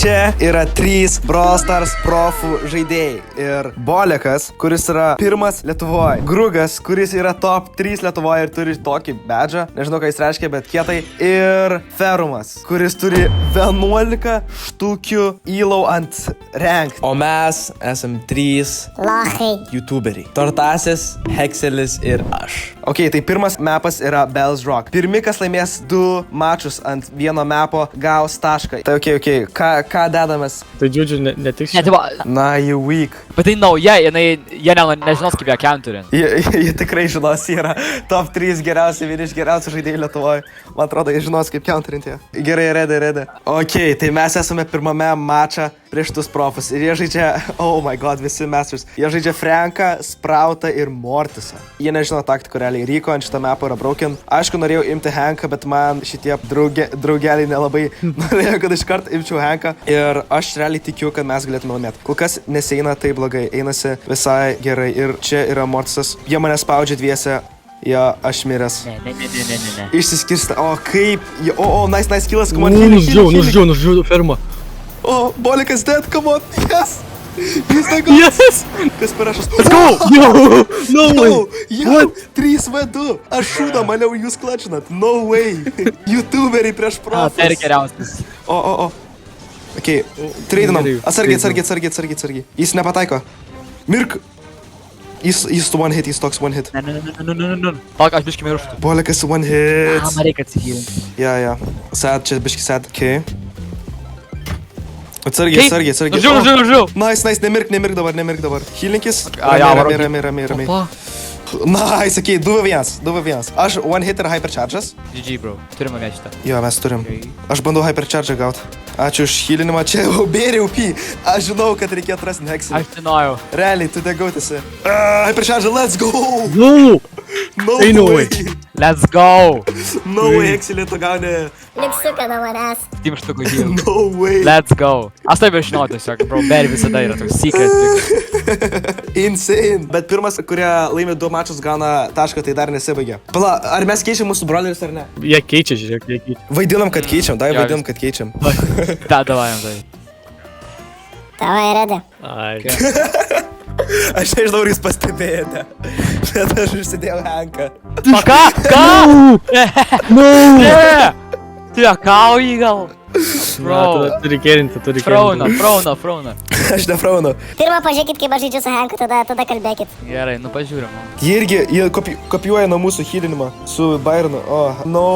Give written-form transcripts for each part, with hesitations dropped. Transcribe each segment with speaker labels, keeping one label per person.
Speaker 1: čia yra 3 Brawl Stars profų žaidėjai. Ir Bolekas, kuris yra pirmas Lietuvoje. Grugas, kuris yra top 3 Lietuvoje ir turi tokį badžą. Nežinau, ką jis reiškia, bet kietai. Ir Ferumas, kuris turi 11 štukių įlau ant rank. O mes esam 3
Speaker 2: Lochai.
Speaker 1: YouTuberiai. Tortasis, Hekselis ir aš. Ok, tai pirmas mapas yra Bells Rock. Pirmi, kas laimės 2 mačus ant vieno mapo, gaus tašką. Tai ok. Ką dedamės?
Speaker 3: Tai džiūdžiu netiks.
Speaker 1: Na, you weak.
Speaker 4: Bet tai nauja, jie nežinos kaip ją counterint.
Speaker 1: Jie tikrai žinos, jie yra top 3 geriausi, vieni iš geriausių žaidėjų Lietuvoje. Man atrodo, jie žinos kaip counterint jie. Gerai, ready. Ok, tai mes esame pirmame mačą prieš tus profus. Ir jie žaidžia, oh my god, visi masters. Jie žaidžia Franką, Sproutą ir Mortisą. Jie nežino taktikų realiai. Ryko ant šitą mapą yra broken. Aišku, norėjau imti Hanką, bet man šitie draugeliai nelabai norėjo, kad iš karto imčiau Hanką. Ir aš realiai tikiu, kad mes galėtume laimėti. Kol kas nesieina taip blogai, einasi visai gerai. Ir čia yra Mortisas. Jie mane spaudžia dviese. Ja, aš miręs.
Speaker 4: Ne.
Speaker 1: Išsiskirsta. O kaip? Nice killas.
Speaker 3: Nužudžiau fermą.
Speaker 1: O, Bolekas dead, come on. Yes. He's the god.
Speaker 3: Yes.
Speaker 1: Kas parašas?
Speaker 3: Let's go. Yo, no way.
Speaker 1: What? 3v2. Aš šūdą, maniau, jūs klačinat. No way. YouTuberiai prieš profus.
Speaker 4: Tai ir geriausias.
Speaker 1: O. Ok, treidinam. Atsargiai. Jis nepataiko. Mirk. Jis one hit, jis toks one hit.
Speaker 4: Ne. Palk, aš biškį mirštu.
Speaker 1: Bolekas one hit.
Speaker 4: Man reikia atsihylinti.
Speaker 1: Ja. Sad, čia biškį sad. Ok. Atsargiai.
Speaker 4: Nužiūrėjau.
Speaker 1: Nice, nemirk dabar. Healinkis. Ramiai. Nice, ok, 2v1. Aš one hit ir hypercharge'as.
Speaker 4: GG, bro. Turime vien šitą.
Speaker 1: Jo, mes turim. Aš bandau hypercharge'ą gauti. Ačiū už healinimą, čia jau bėriau P. Aš žinau, kad reikėtų rasti Hekselį.
Speaker 4: Aš žinojau.
Speaker 1: Realiai, tu degautėsi. Hypercharge'ą, let's go!
Speaker 3: No way.
Speaker 4: Let's go.
Speaker 1: No way, Hekselį tu gauni.
Speaker 2: Liksiuką nuo manęs.
Speaker 4: Team štukų heal.
Speaker 1: No way.
Speaker 4: Let's go. Aš taip ir žinau tiesiog, bro. Berry visada yra toks secret.
Speaker 1: Insane. Bet pirmas, kurie laimė 2 mačus, gauna tašką, tai dar nesibaigė. Pala, ar mes keičiam mūsų brolerius ar ne?
Speaker 3: Jie keičia, žiūrėk, jie keičia.
Speaker 1: Vaidinam, kad keičiam, vaidinam, kad keičiam.
Speaker 4: Davajam tai.
Speaker 2: Tavai, ready.
Speaker 3: Ai.
Speaker 1: Aš nežinau, ar jūs pastebėjote, bet aš užsidėjau Hanką.
Speaker 4: O ką? Ne! Tu juokauji gal? Bro.
Speaker 3: Turi kerinti.
Speaker 4: Frauna.
Speaker 1: Aš nefraunu.
Speaker 2: Pirmą pažiūrėkit, kaip aš žaidžiu su Hanku, tada kalbėkit.
Speaker 4: Gerai, pažiūrim.
Speaker 1: Jie kopijuoja nuo mūsų healinimą su Byronu. O, no.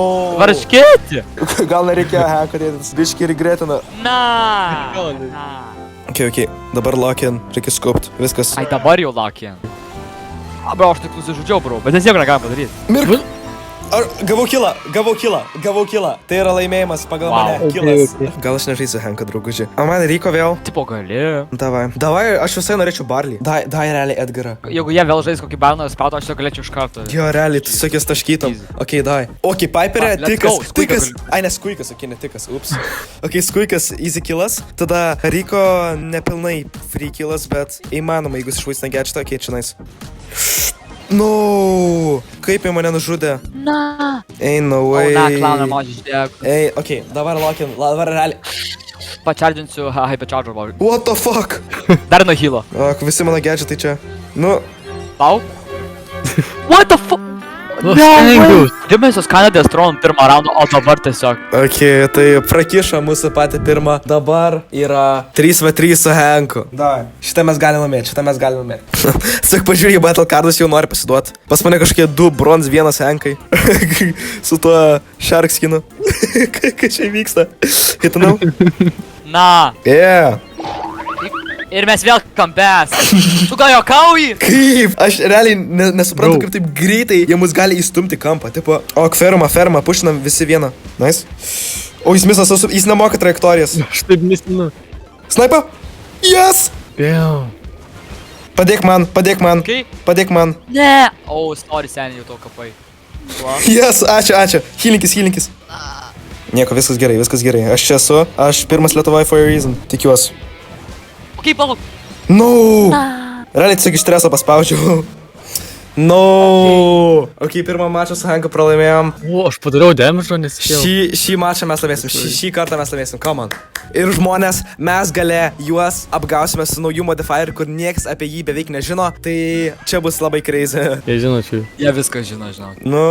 Speaker 4: Varškėti?
Speaker 1: Gal nereikėjo Hanko dėtis. Biškį regretina.
Speaker 4: Na.
Speaker 1: Ok. Dabar lock-in. Reikia skupt. Viskas.
Speaker 4: Ai, dabar jau lock-in. Bro, aš tik nusižudžiau, bro. Bet nieko negalim padaryti.
Speaker 1: Mirk. Gavau kilą. Tai yra laimėjimas pagal mane. Kilas. Gal aš nežaisiu Hanką, draugužiai. O man Ryko vėl?
Speaker 4: Tipo gali.
Speaker 1: Davai, aš visai norėčiau Barley. Dai realiai Edgarą.
Speaker 4: Jeigu jie vėl žais kokį Barną Sproutą, aš jau galėčiau iš karto.
Speaker 1: Jo, realiai, tu sakės taškytam. Ok, dai. Ok, Piperė, tikas. Ai, ne Skuikas, ok, ne tikas, ups. Ok, Skuikas, easy killas. Tada Ryko nepilnai free killas, bet įmanoma, jeigu išvaistina gadgetą, ok, čia nice. No, kaip jie mane nužudė?
Speaker 4: Na.
Speaker 1: Ain't no way.
Speaker 4: O, na, klauną mažį išdėk.
Speaker 1: Ei, ok, dabar lock-in, dabar realiai.
Speaker 4: Pačardinsiu hypercharger ball.
Speaker 1: What the fuck?
Speaker 4: Dar nuo healo.
Speaker 1: Ak, visi mano gadgetai čia. Nu.
Speaker 4: Pau? What the fuck?
Speaker 3: No way!
Speaker 4: Dėmesio Kanadės tron pirmą raundą, o dabar tiesiog.
Speaker 1: Ok, tai prakišo mūsų patį pirmą. Dabar yra 3v3 su Hanku. Da. Šitą mes galime laimėti. Sak, pažiūrėjau, Battle Cardus jau nori pasiduoti. Pas mane kažkokie 2 bronz, 1 Hankai. Su tuo Shark skinu. Ką čia vyksta? Hitinau?
Speaker 4: Na.
Speaker 1: Yeah.
Speaker 4: Ir mes vėl kampes. Tu gal juokauji?
Speaker 1: Kaip? Aš realiai nesuprantu, kaip taip greitai jie mus gali įstumti kampą. Tipo, o, ferma, pušinam visi vieną. Nice. O, jis misas, jis nemoka trajektorijas.
Speaker 3: Aš taip misinu.
Speaker 1: Snaipa? Yes!
Speaker 3: Damn.
Speaker 1: Padėk man.
Speaker 4: Okay.
Speaker 1: Padėk man.
Speaker 4: Ne. O, sorry, seniai, jau to kapai.
Speaker 1: Yes, ačiū. Healinkis. Nieko, viskas gerai. Aš čia esu. Aš pirmas Lietuvoje for a reason. Tikiuosi.
Speaker 4: Ok, palauk.
Speaker 1: No! Realiai tiesiog iš streso paspaudžiau. No. Ok, pirmą mačą su Hanku pralaimėjom.
Speaker 3: O, aš padariau damage, nesitikėjau.
Speaker 1: Šį mačą mes laimėsim, šį kartą mes laimėsim, come on. Ir žmonės, mes gale juos apgausime su naujų modifierių, kur nieks apie jį beveik nežino, tai čia bus labai crazy.
Speaker 3: Jie žino čia.
Speaker 4: Jie viską žino, žinau.
Speaker 1: Nu,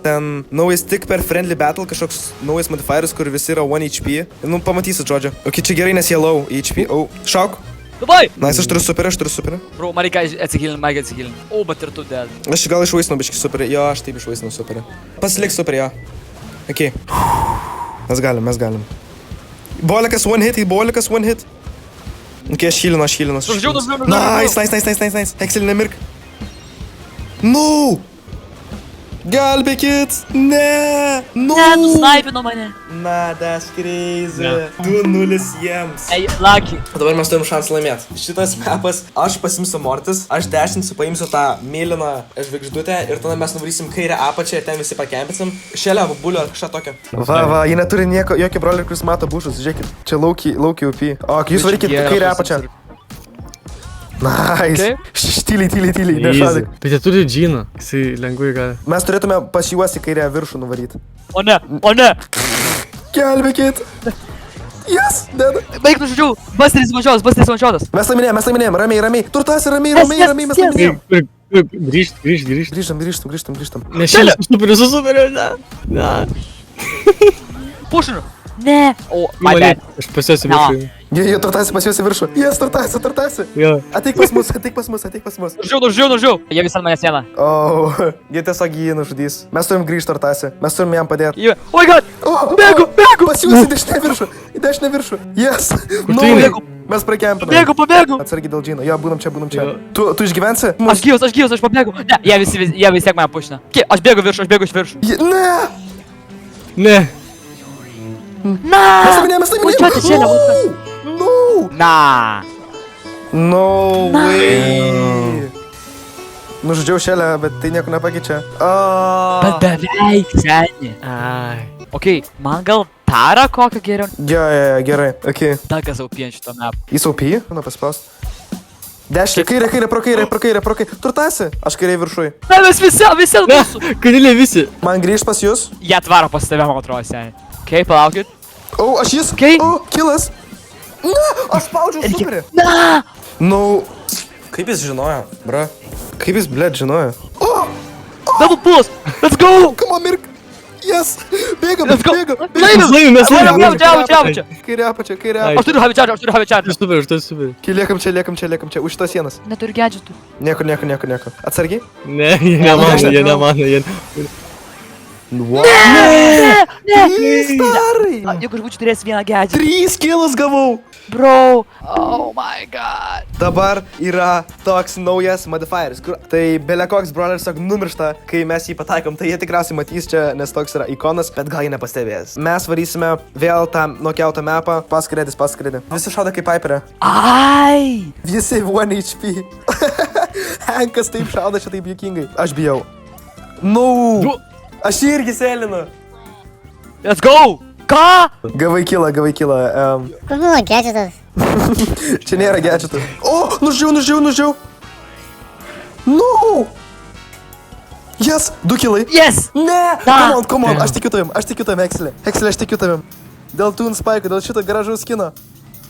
Speaker 1: ten naujas tik per friendly battle, kažkoks naujas modifieris, kur visi yra 1 HP. Nu, pamatysit, žodžiu. Ok, čia gerai, nes jie low HP. O, šauk.
Speaker 4: Dabai!
Speaker 1: Nice, aš turiu superį.
Speaker 4: Bro, man reikia atsigilint, man reikia atsigilint. O, bet ir tu dead.
Speaker 1: Aš gal išvaisinu biškį superį. Jo, aš taip išvaisinu superį. Pasilik superį, jo. Ok. Mes galim. Bolikas one hit. Ok, aš healinu. Nice. Hexel, nemirk. No! Gelbėkit! Ne! No!
Speaker 4: Ne, tu snaipino mane.
Speaker 1: Na, that's crazy.
Speaker 3: Ne.
Speaker 1: 2-0 jiems.
Speaker 4: Ej, Lucky.
Speaker 1: Dabar mes turim šansą laimėti. Šitas mapas, aš pasimsiu Mortis, aš dešinsiu, paimsiu tą mėlyną žvaigždutę ir tada mes nuvarysim kairę apačią ir ten visi pakempinsim. Šelia, bulio, kažką tokio. Va, jie neturi jokio brolio, kuris mato bušus, žiūrėkit. Čia laukiai UP. O, jūs varykit kairę apačią. Nice. Tyliai, nešadik.
Speaker 3: Bet jie turi džiną, jisai lengvai gali.
Speaker 1: Mes turėtume pas juos į kairę viršų nuvaryti.
Speaker 4: O ne.
Speaker 1: Gelbėkit. Yes, dead.
Speaker 4: Baig nužudžiau. Basteris mančiotas.
Speaker 1: Mes laimėjom, ramiai. Turtas, ramiai, mes laimėjom.
Speaker 3: Grįžtam. Nešėlė, su superiu, ne.
Speaker 4: Pušinu. Ne. O, my bad.
Speaker 3: Aš pasiuosiu viršui.
Speaker 1: Jie turtasi pas juos į viršų. Yes, turtasi.
Speaker 3: Jo.
Speaker 1: Ateik pas mus.
Speaker 4: Nužudžiau. Jie visą mane sieną.
Speaker 1: O, jie tiesiog jį nužudys. Mes turim grįžti turtasi. Mes turim jam padėti.
Speaker 4: Oh my god. Bėgu.
Speaker 1: Pas juos į dešinę viršų. Yes.
Speaker 3: tu eini?
Speaker 1: Mes prakempinam.
Speaker 4: Pabėgu.
Speaker 1: Atsargiai dėl džino. Jo, būnam čia.
Speaker 3: Jo.
Speaker 1: Tu išgyvensi?
Speaker 4: Aš gyvas, aš pabėgu. Ne, jie vis tiek mane pušina. Aš bėgu iš viršų.
Speaker 1: Ne.
Speaker 4: Na.
Speaker 1: Mes
Speaker 4: Pučiuoti šėlę.
Speaker 1: No.
Speaker 4: Na.
Speaker 1: No way. Nužudžiau šėlę, bet tai nieko nepakeičia.
Speaker 4: Bet beveik seniai.
Speaker 3: Ai.
Speaker 4: Ok, man gal tarą kokią geriau.
Speaker 1: Jo, gerai. Ok.
Speaker 4: Dagas aupien šito map.
Speaker 1: Jis OP? Nu, paspaust. Dešinė, kairė, pro kairę. Turtasi? Aš kairė viršui.
Speaker 4: Ne, mes visi mūsų.
Speaker 3: Kodėl visi?
Speaker 1: Man grįžt pas jūs?
Speaker 4: Jie atvaro pas tave, man atrodo, seniai. Ok, palaukit.
Speaker 1: O, aš jis.
Speaker 4: Okei.
Speaker 1: O, kilas. Ne, aš spaudžiau superį.
Speaker 4: Na.
Speaker 1: Nu. Kaip jis žinojo, bra? Kaip jis, blėt, žinojo? O,
Speaker 4: Double pulls. Let's go.
Speaker 1: come on, mirk. Yes. Bėgam.
Speaker 4: Let's go.
Speaker 3: Laimim.
Speaker 4: Čia.
Speaker 1: Kairė apačia.
Speaker 3: Ai.
Speaker 4: Aš turiu heavy charge.
Speaker 3: Aš super.
Speaker 1: Liekam čia, už šitas sienas.
Speaker 4: Neturiu gadgetų.
Speaker 1: Nieko. Atsargiai.
Speaker 3: Ne, jie nemano.
Speaker 1: Wow.
Speaker 4: Ne.
Speaker 1: Starai.
Speaker 4: Jeigu aš būčiau turėjęs vieną gadgetą.
Speaker 1: 3 kilus gavau.
Speaker 4: Bro. Oh my god.
Speaker 1: Dabar yra toks naujas modifieris, kur tai belekoks brawler tiesiog numiršta, kai mes jį pataikom. Tai jie tikriausiai matys čia, nes toks yra ikonas, bet gal jie nepastebės. Mes varysime vėl tą nokiautą mapą. Paskredis. Visi šaudo kaip Piperė.
Speaker 4: Ai.
Speaker 1: Visi 1 HP. Hankas taip šaudo čia taip juokingai. Aš bijau. No. Aš irgi sėlinu.
Speaker 4: Let's go. Ką?
Speaker 1: Gavai kilą.
Speaker 2: Kur buvo gadgetas?
Speaker 1: Čia nėra gadgetų. O, nužiau. No. Yes, 2 kilai.
Speaker 4: Yes.
Speaker 1: Ne.
Speaker 4: Da.
Speaker 1: Come on. Aš tikiu tavim, Hexelė. Aš tikiu tavim. Dėl Toon Spike, dėl šito gražaus kino.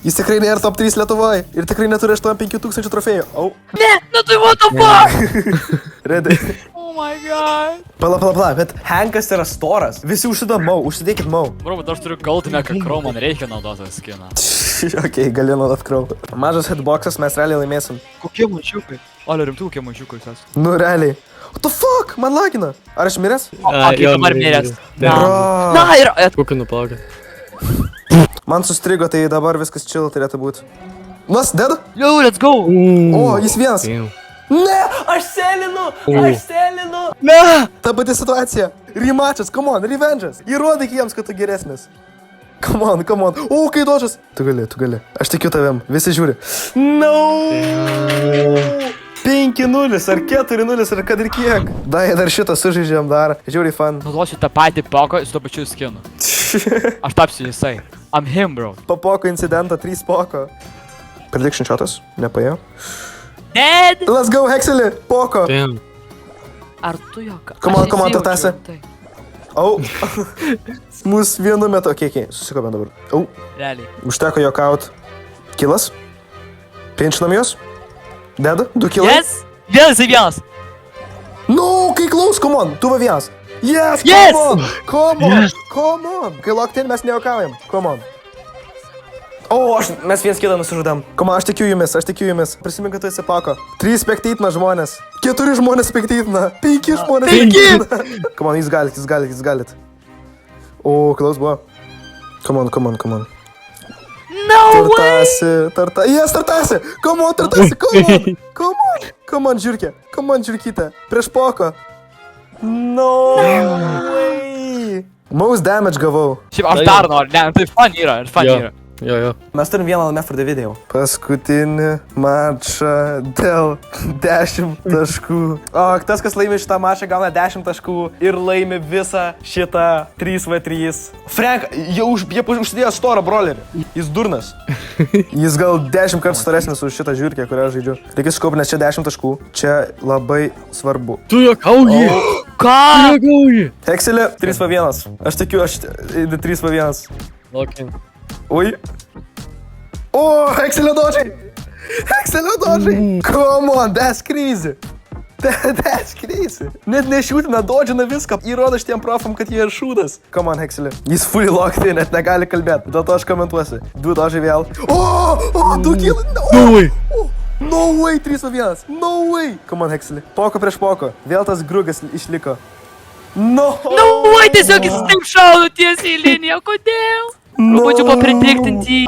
Speaker 1: Jis tikrai nėra top 3 Lietuvoje ir tikrai neturi 85 000 trofėjų. Au.
Speaker 4: Ne, nu tai what the fuck?
Speaker 1: Ready.
Speaker 4: Oh my god.
Speaker 1: Pala, bet Hankas yra storas. Visi užsidėkit mau.
Speaker 4: Bro, bet aš turiu galtinę, kad Crow man reikia naudoti skiną.
Speaker 1: Ok, gali naudot Crow. Mažas hitboxas, mes realiai laimėsim.
Speaker 4: Kokie mančiukai? Ale, rimtų kokie mančiukai jūs.
Speaker 1: Nu, realiai. What the fuck? Man lagina. Ar aš miręs?
Speaker 4: Ok, dabar miręs.
Speaker 1: Bro.
Speaker 4: Na, ir...
Speaker 3: Kokį nuplaukė.
Speaker 1: Man sustrigo, tai dabar viskas chill turėtų būti. Nas, dead?
Speaker 4: Yo, let's go.
Speaker 1: O, jis vienas.
Speaker 3: Damn.
Speaker 1: Ne, aš sėlinu.
Speaker 3: Ne!
Speaker 1: Ta pati situacija. Remačas, come on, revenge'as. Įrodyk jiems, kad tu geresnis. Come on. O, kai dožas. Tu gali. Aš tikiu tavim. Visi žiūri. No. 5-0 ar 4-0 ar kad ir kiek. Dar šitą sužaidžiam dar. Žiūri fan.
Speaker 4: Naudosiu tą patį poko su to pačiu skinu. Aš tapsiu jisai. I'm him, bro.
Speaker 1: Papoko incidentą, 3 poko. Prediction shotas. Nepaėjo.
Speaker 4: Dead.
Speaker 1: Let's go, Hexelį. Poko.
Speaker 3: Damn.
Speaker 4: Ar tu juoka?
Speaker 1: Come on, Tortase. Au. Mūsų vienu metu. Okay, susikopėm dabar. Au.
Speaker 4: Realiai.
Speaker 1: Užteko jokaut. Kilas. Pinčinam juos. Dead. 2 kilai.
Speaker 4: Yes! Vėl jisai vienas.
Speaker 1: No, kai klaus, come on. Tu va vienas. Yes,
Speaker 4: Yes!
Speaker 1: Come on. Kai locked in, mes nejokaujam. Come on. O, mes viens kitą nusižudam. Come on, aš tikiu jumis. Prisimink, kad tu esi pako. 3 spektytina žmonės. 4 žmonės spektytina. 5 žmonės spektytina. Come on, jūs galit. O, klaus buvo. Come on.
Speaker 4: No way!
Speaker 1: Yes, Tortase. Come on, žiūrkė. Come on, žiūrkytė. Prieš poko. No way. Most damage gavau.
Speaker 4: Šiaip aš dar noriu, ne, tai fan yra.
Speaker 3: Jo.
Speaker 1: Mes turim vieną laimę for the video. Paskutinį mačą dėl 10 taškų. O, tas, kas laimi šitą mačą, gauna 10 taškų ir laimi visą šitą 3v3. Frank, jie užsidėjo storą brolerį. Jis durnas. Jis gal 10 kartų storesnis už šitą žiūrkę, kurią aš žaidžiu. Reikia skopti, nes čia 10 taškų. Čia labai svarbu.
Speaker 3: Tu juokauji.
Speaker 4: Ką?
Speaker 3: Tu juokauji.
Speaker 1: Hekselė 3v1. Aš tikiu, 3v1.
Speaker 3: Lokin.
Speaker 1: Ui. O, Hekselio dodžiai. Come on, that's crazy. That's crazy. Net nešiūtina, dodžina viską. Įrodo šitiem profam, kad jie ir šūdas. Come on, Hekselė. Jis fully locked in, net negali kalbėti. Dėl to aš komentuosiu. 2 dodžiai vėl. O, 2 kilai.
Speaker 3: No way.
Speaker 1: No way, 3v1. No way. Come on, Hekselė. Poko prieš poko. Vėl tas grugas išliko. No
Speaker 4: way, tiesiog jis taip šaudo tiesiai į liniją, kodėl? Būčiau papridiktinti.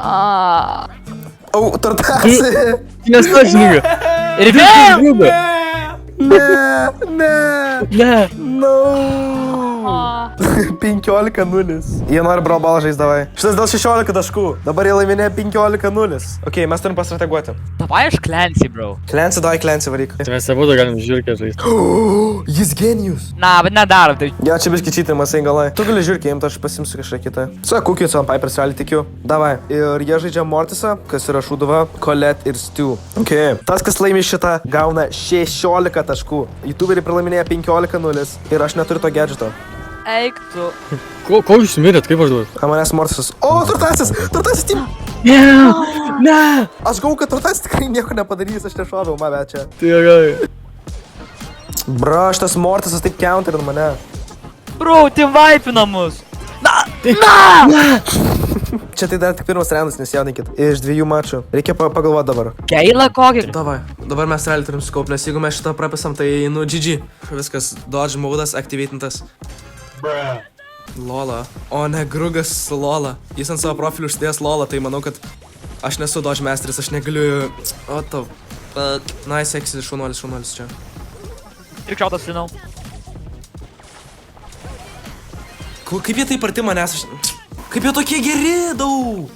Speaker 1: O, Tortase.
Speaker 3: Nesąžininga.
Speaker 4: Ir vėl!
Speaker 3: Ne.
Speaker 1: No. 15-0. Jie nori brabalą žaisti, davai. Šitas dėl 16 taškų. Dabar jie laiminė 15-0. Ok, mes turim pastrateguoti.
Speaker 4: Davai aš Clancy, bro.
Speaker 1: Clancy, varyk.
Speaker 3: Tai mes abudu galim žiūrkę žaisti.
Speaker 1: Jis genijus.
Speaker 4: Na, bet nedarom tai.
Speaker 1: Ja, čia biški čytimas, galai. Tu gali žiūrkę imti, aš pasimsiu kažką kitą. Su Cookie, su Pipers realiai tikiu. Davai. Ir jie žaidžia Mortisą, kas yra Šūduva, Colette ir Stu. Ok. Tas, kas laimi šitą, gauna 16 taškų. YouTuberiai pralaiminėja 15-0. Ir aš neturiu to gadgeto.
Speaker 4: Eik tu.
Speaker 3: Ko jūs mirėt, kaip aš duoju?
Speaker 1: A manęs Mortisas. O, Tortasis tim.
Speaker 3: Ne.
Speaker 1: Aš galvoju, kad Tortasis tikrai nieko nepadarys, aš nešoviau, mane čia.
Speaker 3: Tai jokai.
Speaker 1: Bro, šitas Mortisas taip counterina mane.
Speaker 4: Bro, tai vaipina mus.
Speaker 1: Čia tai dar tik pirmas raundas, nesijaudinkit. Iš 2 mačų. Reikia pagalvoti dabar.
Speaker 4: Keila kokį.
Speaker 1: Davai, dabar mes realiai turim sukaupti, nes jeigu mes šitą prapasam, tai GG. Viskas, dodge modas aktyvytintas. Lola. O ne, Grugas su Lola. Jis ant savo profilių užsidėjęs Lola, tai manau, kad aš nesu dodge meisteris, aš negaliu... O tau. Nice, sexy, šaunuolis čia.
Speaker 4: Trikšautas finau.
Speaker 1: Kaip jie taip arti manęs? Kaip jie tokie geri, daug?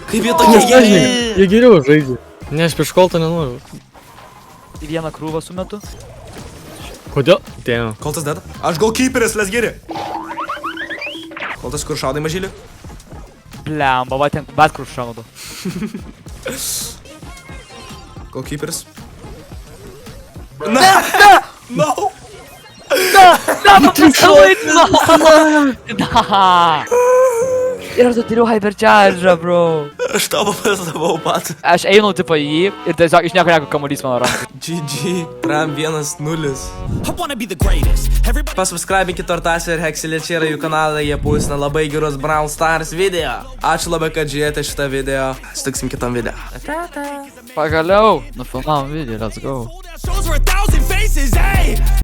Speaker 1: Kaip jie tokie geri?
Speaker 3: Jie geriau žaidžia. Ne, aš prieš koltą nenoriu.
Speaker 4: Į vieną krūvą sumetu.
Speaker 3: Kodėl? Damn.
Speaker 1: Koltas dead? Aš goalkeeperis, les geri. Koltas kur šaudai mažylį?
Speaker 4: Blemba, va ten bet kur šaudo.
Speaker 1: Goalkeeperis. Na! No!
Speaker 4: Ir tu turiu hypercharge, bro.
Speaker 1: Aš tavo pasavau pat.
Speaker 4: Aš einu tipo į jį ir tiesiog iš nieko kamuolys mano rankų.
Speaker 1: GG, Ram 1-0. Pasubscribinkit Tortasę ir Hekselį, čia yra jų kanalai, jie pusina labai gerus Brawl Stars video. Ačiū labai, kad žiūrėjote šitą video. Sutiksim kitam video.
Speaker 4: Pagaliau, nufilmavom video, let's go.